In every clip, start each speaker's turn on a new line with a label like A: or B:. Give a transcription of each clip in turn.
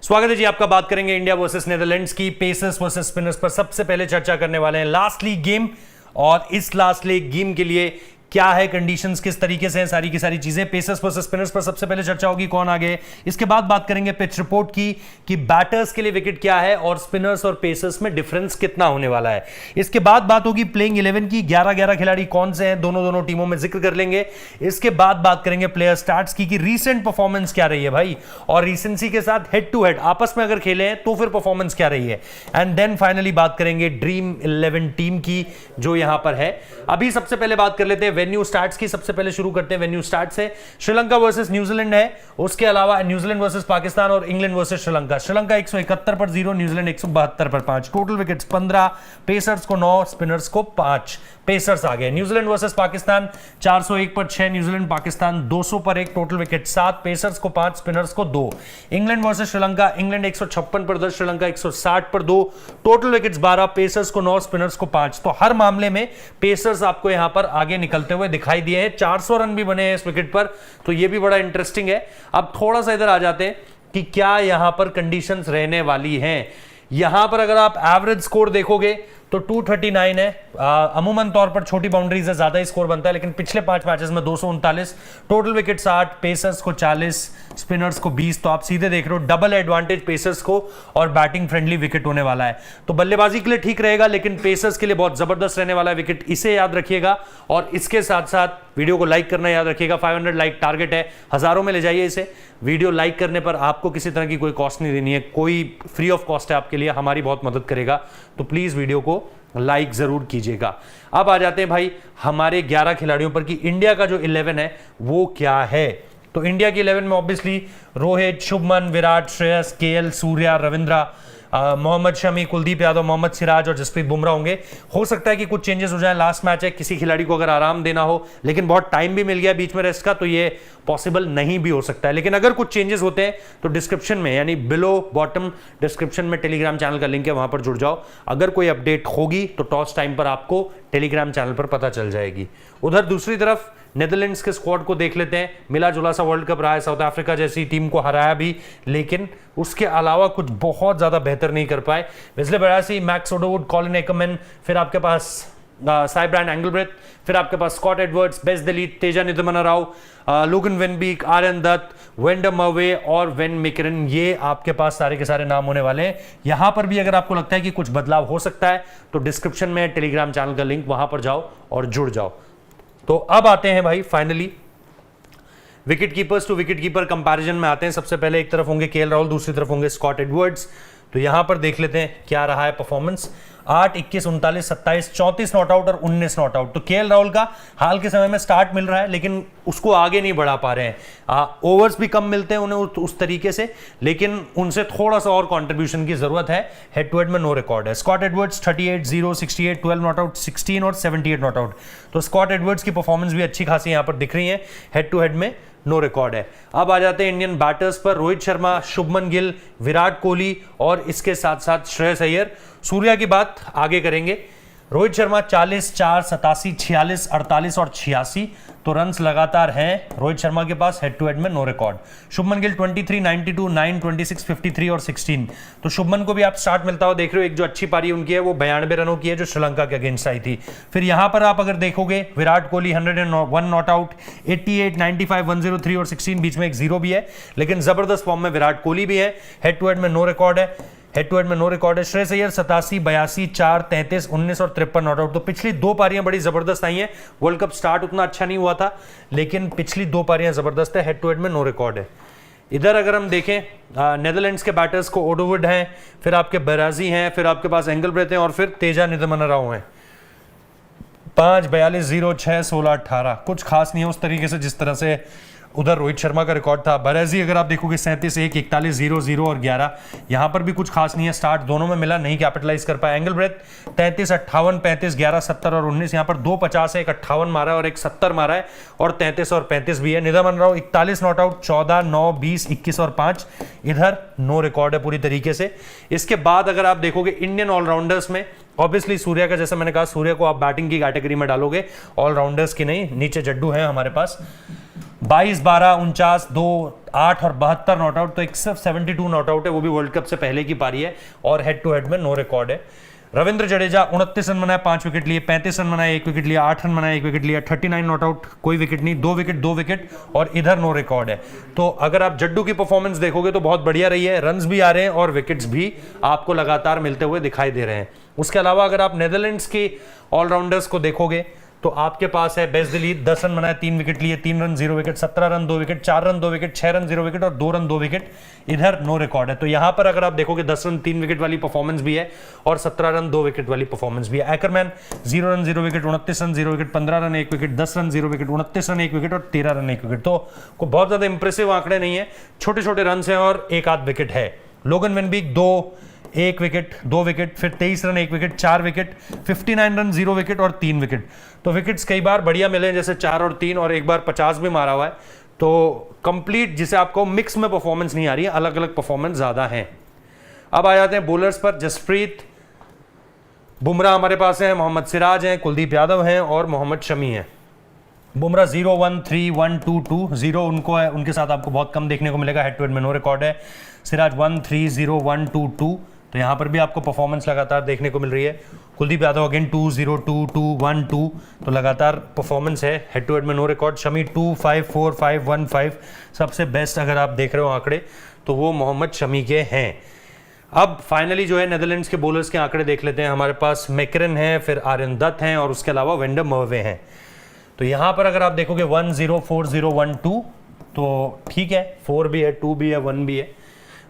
A: स्वागत है जी आपका। बात करेंगे इंडिया वर्सेस नेदरलैंड्स की पेसर्स वर्सेस स्पिनर्स पर। सबसे पहले चर्चा करने वाले हैं लास्ट लीग गेम, और इस लास्ट लीग गेम के लिए क्या है कंडीशंस, किस तरीके से हैं, सारी की सारी चीजें पेसर्स वर्सेस स्पिनर्स पर सबसे पहले चर्चा होगी, कौन आगे। इसके बाद बात करेंगे पिच रिपोर्ट की कि बैटर्स के लिए विकेट क्या है और स्पिनर्स और पेसर्स में डिफरेंस कितना होने वाला है। इसके बाद बात होगी प्लेइंग 11 की, 11 खिलाड़ी कौन से हैं, दोनों टीमों में जिक्र कर लेंगे। इसके बाद बात करेंगे प्लेयर स्टैट्स की कि रीसेंट परफॉर्मेंस क्या रही है भाई, और रीसेंसी के साथ हेड टू हेड आपस में अगर खेले हैं तो फिर परफॉर्मेंस क्या रही है। एंड देन फाइनली बात करेंगे ड्रीम 11 टीम की जो यहां पर है। अभी सबसे पहले बात कर लेते हैं वेन्यू स्टार्ट्स की। सबसे पहले शुरू करते हैं वेन्यू स्टार्ट से। श्रीलंका वर्सेस न्यूजीलैंड है, उसके अलावा न्यूजीलैंड वर्सेस पाकिस्तान और इंग्लैंड वर्सेस श्रीलंका। श्रीलंका 171 पर 0, न्यूजीलैंड 172 पर 5। टोटल विकेट्स 15, पेसर्स को 9, स्पिनर्स को 5। पेसर्स आ गए। न्यूजीलैंड वर्सेस पाकिस्तान 401 पर 6, न्यूजीलैंड पाकिस्तान 200 पर 1। टोटल विकेट 7, पेसर्स को 5, स्पिनर्स को 2। इंग्लैंड वर्सेस श्रीलंका, इंग्लैंड 156 पर 10, श्रीलंका 160 पर 2। टोटल विकेट्स 12, पेसर्स को 9, स्पिनर्स को 5। तो हर मामले में पेसर्स आपको यहां पर आगे निकलते हुए दिखाई दिए हैं। 400 रन भी बने हैं इस विकेट पर, तो यह भी बड़ा इंटरेस्टिंग है। अब थोड़ा सा इधर आ जाते हैं कि क्या यहां पर कंडीशंस रहने वाली हैं। यहां पर अगर आप एवरेज स्कोर देखोगे तो 239 है। अमूमन तौर पर छोटी बाउंड्रीज है, ज्यादा ही स्कोर बनता है, लेकिन पिछले 5 मैचेस में 239। टोटल विकेट 60, पेसर्स को 40, स्पिनर्स को 20। तो आप सीधे देख रहे हो डबल एडवांटेज पेसर्स को, और बैटिंग फ्रेंडली विकेट होने वाला है। तो बल्लेबाजी के लिए ठीक रहेगा, लेकिन पेसर्स के लिए बहुत जबरदस्त रहने वाला है विकेट, इसे याद रखिएगा। और इसके साथ साथ वीडियो को लाइक करना याद रखिएगा। 500 लाइक टारगेट है, हजारों में ले जाइए इसे। वीडियो लाइक करने पर आपको किसी तरह की कोई कॉस्ट नहीं देनी है, कोई फ्री ऑफ कॉस्ट है आपके लिए, हमारी बहुत मदद करेगा। तो प्लीज वीडियो को लाइक जरूर कीजिएगा। अब आ जाते हैं भाई हमारे 11 खिलाड़ियों पर कि इंडिया का जो 11 है वो क्या है। तो इंडिया की 11 में ऑब्वियसली रोहित, शुभमन, विराट, श्रेयस, केएल, सूर्या, रविंद्रा, मोहम्मद शमी, कुलदीप यादव, मोहम्मद सिराज और जसप्रीत बुमराह होंगे। हो सकता है कि कुछ चेंजेस हो जाए, लास्ट मैच है, किसी खिलाड़ी को अगर आराम देना हो, लेकिन बहुत टाइम भी मिल गया बीच में रेस्ट का, तो ये पॉसिबल नहीं भी हो सकता है। लेकिन अगर कुछ चेंजेस होते हैं तो डिस्क्रिप्शन में, यानी बिलो बॉटम डिस्क्रिप्शन में टेलीग्राम चैनल का लिंक है, वहां पर जुड़ जाओ। अगर कोई अपडेट होगी तो टॉस टाइम पर आपको टेलीग्राम चैनल पर पता चल जाएगी। उधर दूसरी तरफ नेदरलैंड्स के स्क्वाड को देख लेते हैं। मिला जुला सा वर्ल्ड कप रहा है, साउथ अफ्रीका जैसी टीम को हराया भी, लेकिन उसके अलावा कुछ बहुत ज्यादा बेहतर नहीं कर पाए। Wesley Barresi, Max O'Dowd, Colin Ackermann, फिर आपके पास साइब्रांड एंगलब्रेथ, फिर आपके पास Scott Edwards, Bas de Leede, Teja Nidamanuru, Logan van Beek, Aryan Dutt, van der Merwe और वेन मिकरन, ये आपके पास सारे के सारे नाम होने वाले हैं। यहां पर भी अगर आपको लगता है कि कुछ बदलाव हो सकता है तो डिस्क्रिप्शन में टेलीग्राम चैनल का लिंक, वहां पर जाओ और जुड़ जाओ। तो अब आते हैं भाई finally wicket keepers to wicket keeper comparison में आते हैं। सबसे पहले एक तरफ होंगे केएल राहुल, दूसरी तरफ होंगे स्कॉट एडवर्ड्स। तो यहां पर देख लेते हैं क्या रहा है परफॉर्मेंस। 8, 21, 39, 27, 34 नॉट आउट और 19 नॉट आउट। तो केएल राहुल का हाल के समय में स्टार्ट मिल रहा है, लेकिन उसको आगे नहीं बढ़ा पा रहे हैं। ओवर्स भी कम मिलते हैं उन्हें उस तरीके से, लेकिन उनसे थोड़ा सा और कंट्रीब्यूशन की जरूरत है। हेड टू हेड में नो रिकॉर्ड है। स्कॉट एडवर्ड्स 38, 0, 68, 12 नॉट आउट, 16 और 78 नॉट आउट। तो स्कॉट एडवर्ड्स की परफॉर्मेंस भी अच्छी खासी यहां पर दिख रही है। हेड टू हेड में नो रिकॉर्ड है। अब आ जाते हैं इंडियन बैटर्स पर। रोहित शर्मा, शुभमन गिल, विराट कोहली और इसके साथ साथ श्रेयस अय्यर। सूर्या की बात आगे करेंगे। रोहित शर्मा 40, 4, 87, 46, 48 और 86। तो रन्स लगातार हैं रोहित शर्मा के पास। हेड टू हेड में नो रिकॉर्ड। शुभमन गिल 23, 92, 9, 26, 53 और 16। तो शुभमन को भी आप स्टार्ट मिलता हो देख रहे हो। एक जो अच्छी पारी उनकी है वो 92 रनों की है जो श्रीलंका के अगेंस्ट आई थी। फिर यहां पर आप अगर देखोगे विराट कोहली 101 नॉट आउट, 88, 95, 103 और 16, बीच में एक 0 भी है, लेकिन जबरदस्त फॉर्म में विराट कोहली भी है। हेड टू हेड में नो रिकॉर्ड है। हेड टू हेड में नो रिकॉर्ड है। श्रेयस अय्यर 87, 82, 4, 33, 19 और 53 नॉट आउट। तो पिछली 2 पारियां बड़ी जबरदस्त आई हैं। वर्ल्ड कप स्टार्ट उतना अच्छा नहीं हुआ था, लेकिन पिछली 2 पारियां जबरदस्त है। हेड टू हेड में नो रिकॉर्ड है। इधर अगर हम देखें नेदरलैंड्स के बैटर्स को ओडोवुड हैं, फिर आपके बराजी हैं, फिर आपके पास एंगलब्रेथ हैं और फिर तेजा निधमना राव हैं। 5, 42, 0, 6, 16, 18। कुछ खास नहीं है उस तरीके से जिस तरह से उधर रोहित शर्मा का रिकॉर्ड था। बराजी अगर आप देखोगे 37, 1, 41, 0, 0 और 11। यहां पर भी कुछ खास नहीं है। स्टार्ट दोनों में मिला, नहीं कैपिटलाइज कर पाया। एंगलब्रेथ 33, 58, 35, 11, 70 और 19। यहां पर 2 50 है, एक 58 मारा है और एक 70 मारा है, और 33 और 35 भी है। निधमन राव 41 नॉट आउट, 14, 9, 20, 21 और 5। इधर नो रिकॉर्ड है पूरी तरीके से। इसके बाद अगर आप देखोगे इंडियन ऑलराउंडर्स में, ऑब्वियसली सूर्या का, जैसे मैंने कहा, सूर्या को आप बैटिंग की कैटेगरी में डालोगे, ऑलराउंडर्स की नहीं। नीचे जड्डू है हमारे पास। 22, 12, 49, 2, 8 और 72 नॉट आउट, तो एक सिर्फ 72 नॉट आउट है, वो भी वर्ल्ड कप से पहले की पारी है और हेड टू हेड में नो रिकॉर्ड है। रविंद्र जडेजा 29 रन बनाए, 5 विकेट लिए, 35 रन बनाए, 1 विकेट लिया, 8 रन बनाए, 1 विकेट लिया, 39 नॉट आउट, कोई विकेट नहीं, 2 विकेट और इधर नो रिकॉर्ड है। तो अगर आप जड्डू की परफॉर्मेंस देखोगे तो बहुत बढ़िया रही है, रन्स भी आ रहे हैं और विकेट्स भी आपको लगातार मिलते हुए दिखाई दे रहे हैं। उसके अलावा अगर आप नेदरलैंड्स के ऑलराउंडर्स को देखोगे तो आपके पास है बेस दिलीप, 10 रन बनाए, 3 विकेट लिए, 3 run 0 wicket, 17 run 2 wicket, 4 run 2 wicket, 6 run 0 wicket और 2 रन 2 विकेट, इधर नो रिकॉर्ड है। तो यहां पर अगर आप देखोगे 10 रन 3 विकेट वाली परफॉर्मेंस भी है और 17 रन 2 विकेट वाली परफॉर्मेंस भी है। Ackermann 0 run 0 wicket, 29 run 0 wicket, 15 run 1 wicket, 10 run 0 wicket, 29 run 1 wicket और 13 रन 1 विकेट। तो को बहुत ज्यादा इंप्रेसिव आंकड़े नहीं है, छोटे छोटे रन है और एक आध विकेट है। लोगन वेनबीक 2, 1 विकेट, 2 विकेट, फिर 23 run 1 wicket, 4 wicket, 59 run 0 wicket और 3 विकेट। तो विकेट्स कई बार बढ़िया मिले, जैसे 4 और 3 और एक बार 50 भी मारा हुआ है। तो कंप्लीट जिसे आपको मिक्स में परफॉर्मेंस नहीं आ रही है, अलग अलग परफॉर्मेंस ज्यादा है। अब आ जाते हैं बॉलर्स पर। जसप्रीत बुमराह हमारे पास हैं, मोहम्मद सिराज हैं, कुलदीप यादव हैं और मोहम्मद शमी हैं। बुमराह 0, 1, 3, 1, 2, 2, 0 उनको है, उनके साथ आपको बहुत कम देखने को मिलेगा, हेड टू हेड में नो रिकॉर्ड है। सिराज 1, 3, 0, 1, 2, 2, तो यहां पर भी आपको परफॉर्मेंस लगातार देखने को मिल रही है। कुलदीप यादव अगेन 2, 0, 2, 2, 1, 2, तो लगातार परफॉर्मेंस है, हेड टू हेड में नो रिकॉर्ड। शमी 2, 5, 4, 5, 1, 5, सबसे बेस्ट अगर आप देख रहे हो आंकड़े तो वो मोहम्मद शमी के हैं। अब फाइनली जो है नेदरलैंड्स के बॉलर्स के आंकड़े देख लेते हैं। हमारे पास मैकरन है, फिर आर्यन दत्त हैं और उसके अलावा वेंडर मर्वे हैं। तो यहां पर अगर आप देखोगे 1, 0, 4, 0, 1, 2, तो ठीक है, 4 भी है, 2 भी है, 1 भी है,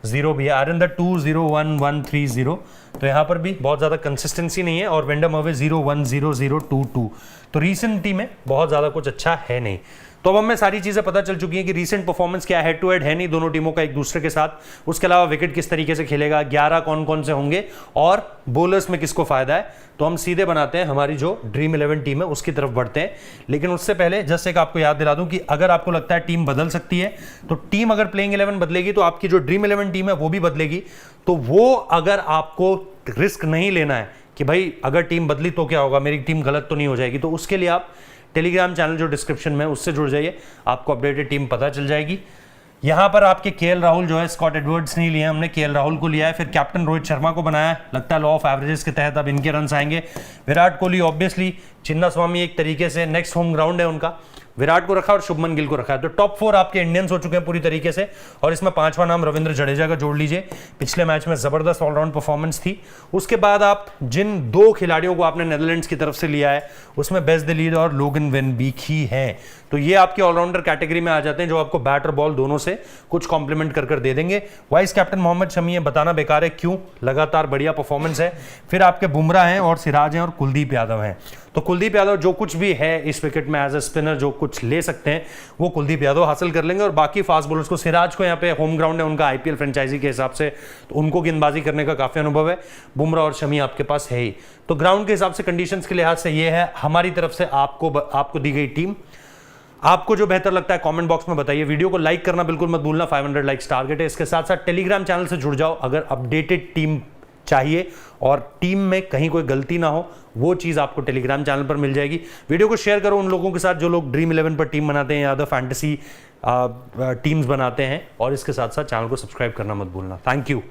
A: 0 भी है। आर्यन दत्त 2, 0, 1, 1, 3, 0, तो यहां पर भी बहुत ज्यादा कंसिस्टेंसी नहीं है। और वेंडर मर्वे 0, 1, 0, 0, 2, 2, तो रीसेंट टीम में बहुत ज्यादा कुछ अच्छा है नहीं। तो अब हमें सारी चीजें पता चल चुकी हैं कि रीसेंट परफॉर्मेंस क्या, हेड टू हेड है नहीं दोनों टीमों का एक दूसरे के साथ। उसके अलावा विकेट किस तरीके से खेलेगा, 11 कौन कौन से होंगे और बॉलर्स में किसको फायदा है। तो हम सीधे बनाते हैं हमारी जो ड्रीम 11 टीम है उसकी तरफ बढ़ते हैं। लेकिन उससे पहले जस्ट एक आपको याद दिला दूं कि अगर आपको लगता है टीम बदल सकती है, तो टीम अगर प्लेइंग 11 बदलेगी तो आपकी जो ड्रीम 11 टीम है वो भी बदलेगी। तो वो अगर आपको रिस्क नहीं लेना है कि भाई अगर टीम बदली तो क्या होगा, मेरी टीम गलत तो नहीं हो जाएगी, तो उसके लिए आप टेलीग्राम चैनल जो डिस्क्रिप्शन में उससे जुड़ जाइए, आपको अपडेटेड टीम पता चल जाएगी। यहां पर आपके केएल राहुल जो है, स्कॉट एडवर्ड्स नहीं लिया हमने, केएल राहुल को लिया है। फिर कैप्टन रोहित शर्मा को बनाया, लगता है लॉ ऑफ एवरेजेस के तहत अब इनके रन आएंगे। विराट कोहली ऑब्वियसली, चिन्नास्वामी एक तरीके से नेक्स्ट होम ग्राउंड है उनका, विराट को रखा और शुभमन गिल को रखा है। तो टॉप 4 आपके इंडियंस हो चुके हैं पूरी तरीके से। और इसमें 5वां नाम रविंद्र जडेजा का जोड़ लीजिए, पिछले मैच में जबरदस्त ऑलराउंड परफॉर्मेंस थी। उसके बाद आप जिन 2 खिलाड़ियों को आपने नेदरलैंड्स की तरफ से लिया है उसमें बेस दिलीप और लोगन वेनबीक ही हैं। तो ये आपके ऑलराउंडर कैटेगरी में आ जाते हैं जो आपको बैट और बॉल दोनों से कुछ कॉम्प्लीमेंट कर दे देंगे। वाइस कैप्टन मोहम्मद शमी है, बताना बेकार है क्यों, लगातार बढ़िया परफॉर्मेंस है। फिर आपके बुमराह हैं और सिराज हैं और कुलदीप यादव हैं। तो कुलदीप यादव जो कुछ भी है इस विकेट में एज ए स्पिनर जो कुछ ले सकते हैं वो कुलदीप यादव हासिल कर लेंगे। और बाकी फास्ट बॉलर्स को, सिराज को यहाँ पे होम ग्राउंड है उनका आईपीएल फ्रेंचाइजी के हिसाब से, तो उनको गेंदबाजी करने का काफी अनुभव है। बुमराह और शमी आपके पास है ही। तो ग्राउंड के हिसाब से, कंडीशंस के लिहाज से ये है हमारी तरफ से आपको दी गई टीम। आपको जो बेहतर लगता है कमेंट बॉक्स में बताइए। वीडियो को लाइक करना बिल्कुल मत भूलना, 500 लाइक्स टारगेट है। इसके साथ साथ टेलीग्राम चैनल से जुड़ जाओ अगर अपडेटेड टीम चाहिए और टीम में कहीं कोई गलती ना हो, वो चीज आपको टेलीग्राम चैनल पर मिल जाएगी। वीडियो को शेयर करो उन लोगों के साथ जो लोग ड्रीम 11 पर टीम बनाते हैं या अदर फैंटेसी टीम्स बनाते हैं। और इसके साथ साथ चैनल को सब्सक्राइब करना मत भूलना। Thank you.